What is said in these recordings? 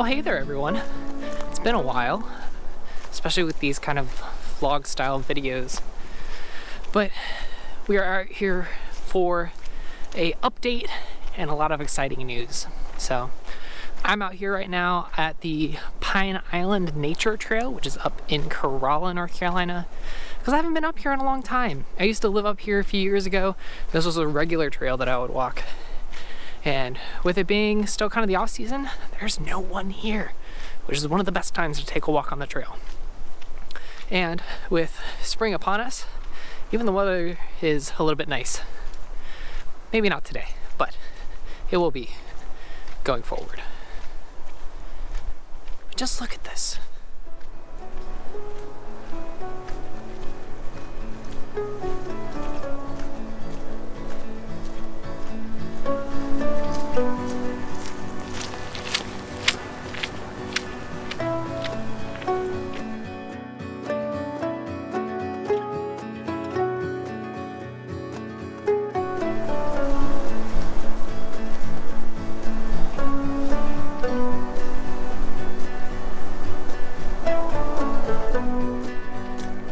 Well, hey there everyone. It's been a while, especially with these kind of vlog style videos, but we are out here for a update and a lot of exciting news. So I'm out here right now at the Pine Island Nature Trail, which is up in Corolla, North Carolina, because I haven't been up here in a long time. I used to live up here a few years ago. This was a regular trail that I would walk. And with it being still kind of the off season, there's no one here, which is one of the best times to take a walk on the trail. And with spring upon us, even the weather is a little bit nice. Maybe not today, but it will be going forward. Just look at this.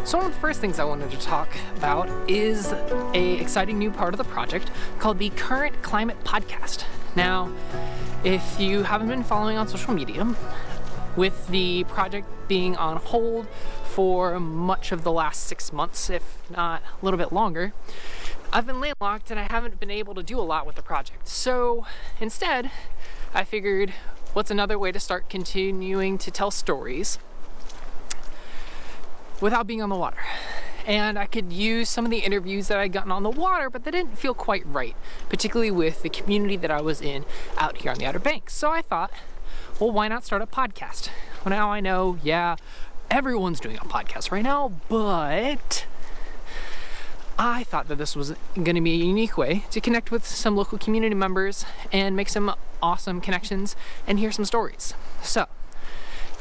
So one of the first things I wanted to talk about is a exciting new part of the project called the Current Climate Podcast. Now, if you haven't been following on social media, with the project being on hold for much of the last 6 months, if not a little bit longer, I've been landlocked and I haven't been able to do a lot with the project. So instead, I figured, what's another way to start continuing to tell stories without being on the water? And I could use some of the interviews that I'd gotten on the water, but they didn't feel quite right, particularly with the community that I was in out here on the Outer Banks. So I thought, well, why not start a podcast? Well, now I know, yeah, everyone's doing a podcast right now, but I thought that this was going to be a unique way to connect with some local community members and make some awesome connections and hear some stories. So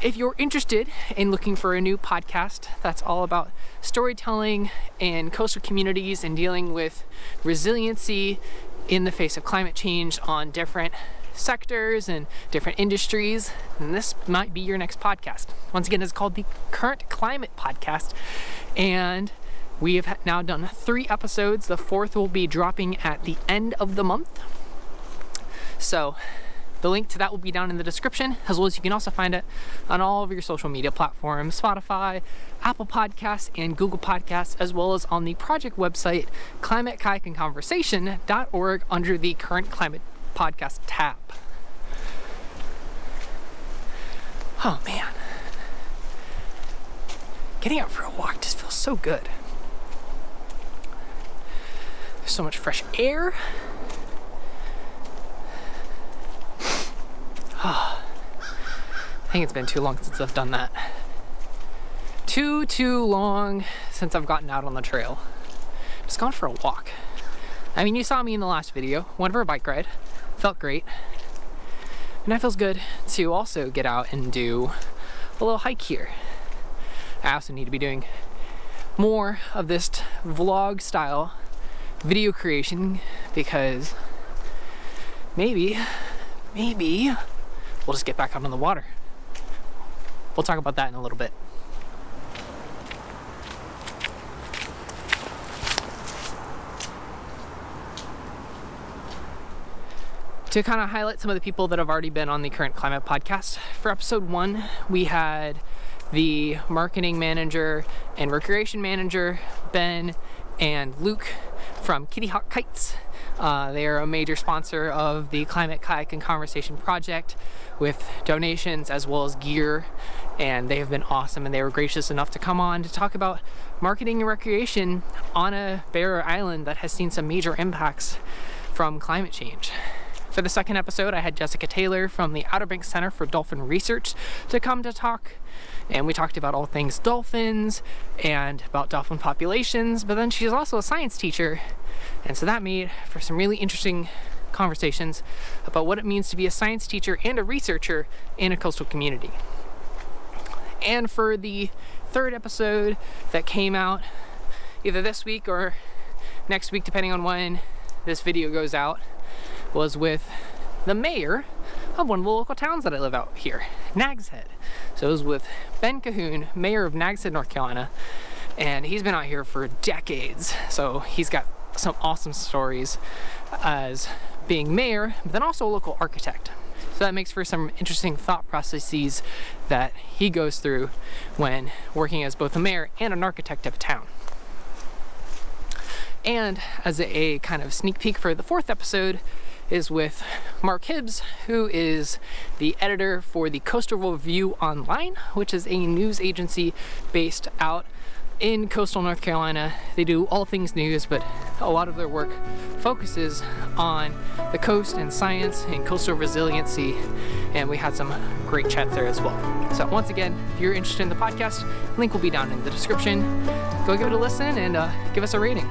if you're interested in looking for a new podcast that's all about storytelling and coastal communities and dealing with resiliency in the face of climate change on different sectors and different industries, then this might be your next podcast. Once again, it's called the Current Climate Podcast, and we have now done 3 episodes. The 4th will be dropping at the end of the month. So the link to that will be down in the description, as well as you can also find it on all of your social media platforms, Spotify, Apple Podcasts, and Google Podcasts, as well as on the project website, climatekayakanconversation.org, under the Current Climate Podcast tab. Oh man. Getting out for a walk just feels so good. There's so much fresh air. I think it's been too long since I've done that. Too long since I've gotten out on the trail. Just gone for a walk. I mean, you saw me in the last video, went for a bike ride, felt great. And that feels good to also get out and do a little hike here. I also need to be doing more of this vlog style video creation, because maybe we'll just get back out on the water. We'll talk about that in a little bit. To kind of highlight some of the people that have already been on the Current Climate Podcast, for episode 1, we had the marketing manager and recreation manager, Ben and Luke from Kitty Hawk Kites. They are a major sponsor of the Climate Kayak and Conversation project with donations as well as gear, and they have been awesome, and they were gracious enough to come on to talk about marketing and recreation on a barrier island that has seen some major impacts from climate change. For the second episode, I had Jessica Taylor from the Outer Banks Center for Dolphin Research to come to talk, and we talked about all things dolphins and about dolphin populations, but then she's also a science teacher, and so that made for some really interesting conversations about what it means to be a science teacher and a researcher in a coastal community. And for the third episode that came out either this week or next week, depending on when this video goes out, was with the mayor of one of the local towns that I live out here, Nags Head. So it was with Ben Cahoon, mayor of Nags Head, North Carolina, and he's been out here for decades. So he's got some awesome stories as being mayor, but then also a local architect. So that makes for some interesting thought processes that he goes through when working as both a mayor and an architect of a town. And as a kind of sneak peek for the 4th episode is with Mark Hibbs, who is the editor for the Coastal Review Online, which is a news agency based out in coastal North Carolina. They do all things news, but a lot of their work focuses on the coast and science and coastal resiliency, and we had some great chats there as well. So once again, if you're interested in the podcast, link will be down in the description. Go give it a listen and give us a rating.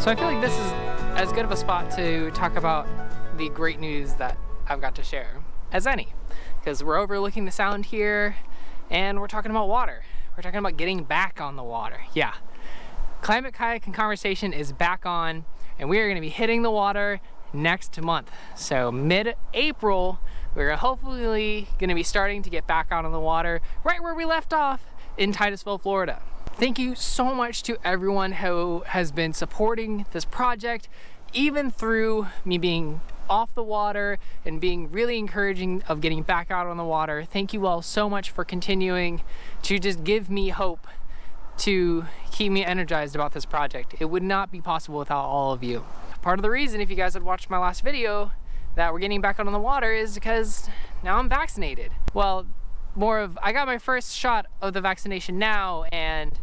So I feel like this is as good of a spot to talk about the great news that I've got to share as any, because we're overlooking the sound here and we're talking about water. We're talking about getting back on the water. Yeah, Climate Kayak and Conversation is back on, and we are going to be hitting the water next month. So mid-April, we're hopefully going to be starting to get back out on the water right where we left off in Titusville, Florida. Thank you so much to everyone who has been supporting this project, even through me being off the water and being really encouraging of getting back out on the water. Thank you all so much for continuing to just give me hope to keep me energized about this project. It would not be possible without all of you. Part of the reason, if you guys had watched my last video, that we're getting back out on the water is because now I'm vaccinated. Well, more of, I got my first shot of the vaccination now, and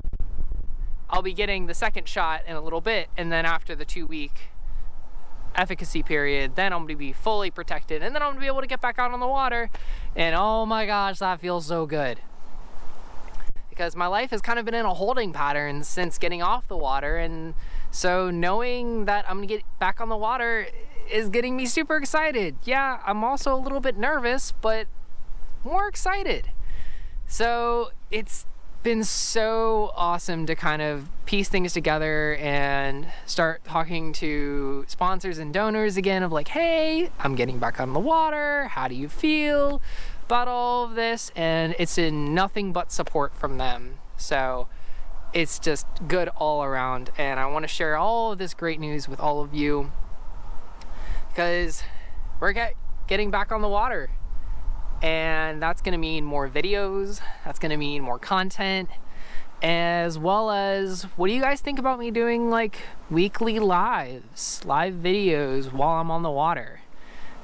I'll be getting the second shot in a little bit, and then after the 2-week efficacy period, then I'm going to be fully protected, and then I'm going to be able to get back out on the water, and oh my gosh, that feels so good. Because my life has kind of been in a holding pattern since getting off the water, and so knowing that I'm going to get back on the water is getting me super excited. Yeah, I'm also a little bit nervous, but more excited. So it's been so awesome to kind of piece things together and start talking to sponsors and donors again of like, hey, I'm getting back on the water. How do you feel about all of this? And it's in nothing but support from them. So it's just good all around. And I want to share all of this great news with all of you because we're getting back on the water. And that's going to mean more videos, that's going to mean more content, as well as, what do you guys think about me doing like weekly live videos while I'm on the water?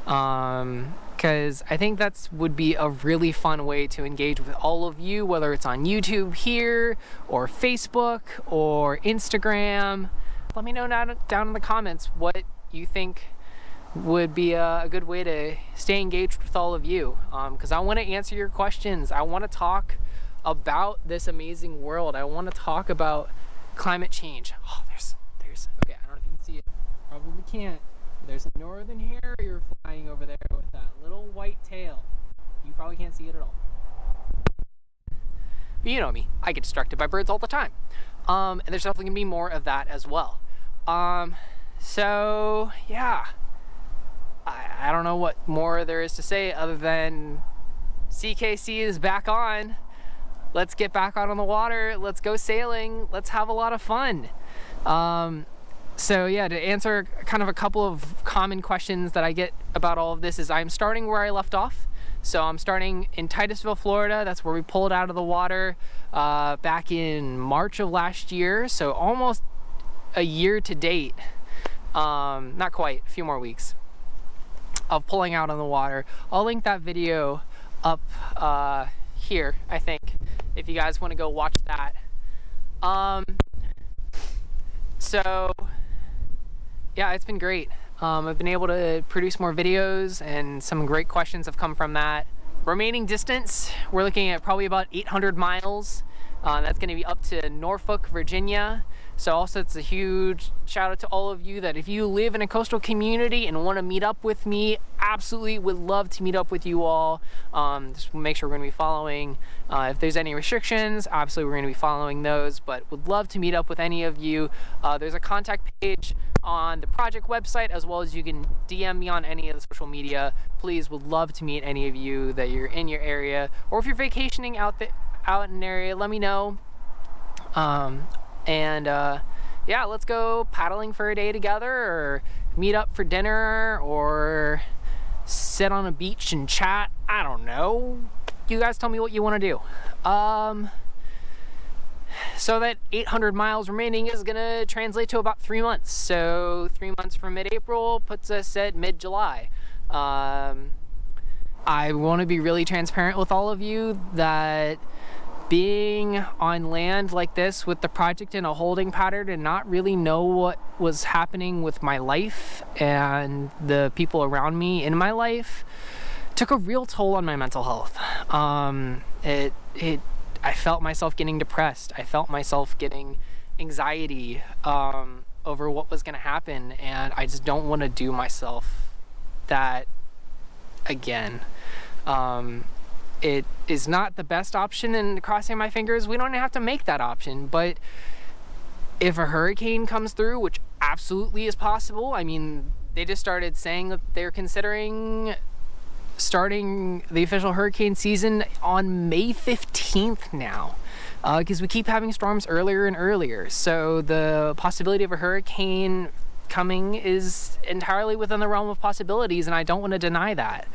Because I think that's would be a really fun way to engage with all of you, whether it's on YouTube here, or Facebook, or Instagram. Let me know down in the comments what you think would be a good way to stay engaged with all of you, because I want to answer your questions. I want to talk about this amazing world. I want to talk about climate change. Oh, there's okay, I don't know if you can see it, probably can't. There's a northern harrier flying over there with that little white tail. You probably can't see it at all, but you know me, I get distracted by birds all the time. And there's definitely gonna be more of that as well. So yeah, I don't know what more there is to say other than CKC is back on. Let's get back out on the water. Let's go sailing. Let's have a lot of fun. So yeah, to answer kind of a couple of common questions that I get about all of this is I'm starting where I left off. So I'm starting in Titusville, Florida. That's where we pulled out of the water back in March of last year. So almost a year to date. Not quite, a few more weeks of pulling out on the water. I'll link that video up here, I think, if you guys want to go watch that. So yeah, it's been great. I've been able to produce more videos, and some great questions have come from that. Remaining distance, we're looking at probably about 800 miles. That's going to be up to Norfolk, Virginia. So also it's a huge shout out to all of you that if you live in a coastal community and want to meet up with me, absolutely would love to meet up with you all. Just make sure we're going to be following, if there's any restrictions, absolutely we're going to be following those, but would love to meet up with any of you. There's a contact page on the project website, as well as you can DM me on any of the social media. Please, would love to meet any of you that you're in your area, or if you're vacationing out in an area, let me know. Yeah, let's go paddling for a day together, or meet up for dinner, or sit on a beach and chat. I don't know. You guys tell me what you want to do. So that 800 miles remaining is gonna translate to about 3 months. So 3 months from mid-April puts us at mid-July. I want to be really transparent with all of you that being on land like this with the project in a holding pattern and not really know what was happening with my life and the people around me in my life took a real toll on my mental health. I felt myself getting depressed. I felt myself getting anxiety over what was going to happen, and I just don't want to do myself that again. It is not the best option, and crossing my fingers, we don't have to make that option. But if a hurricane comes through, which absolutely is possible, I mean, they just started saying that they're considering starting the official hurricane season on May 15th now, because we keep having storms earlier and earlier. So the possibility of a hurricane coming is entirely within the realm of possibilities, and I don't want to deny that.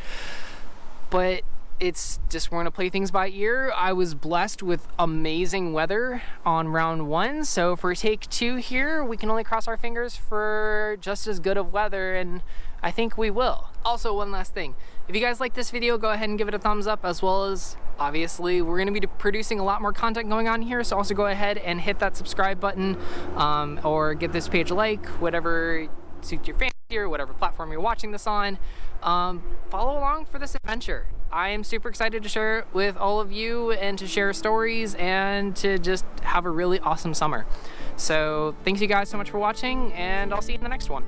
But it's just, we're going to play things by ear. I was blessed with amazing weather on round 1, so for take 2 here, we can only cross our fingers for just as good of weather, and I think we will. Also, one last thing. If you guys like this video, go ahead and give it a thumbs up, as well as, obviously, we're going to be producing a lot more content going on here, so also go ahead and hit that subscribe button, or give this page a like, whatever suits your fancy, or whatever platform you're watching this on. Follow along for this adventure. I am super excited to share it with all of you, and to share stories, and to just have a really awesome summer. So thanks you guys so much for watching, and I'll see you in the next one.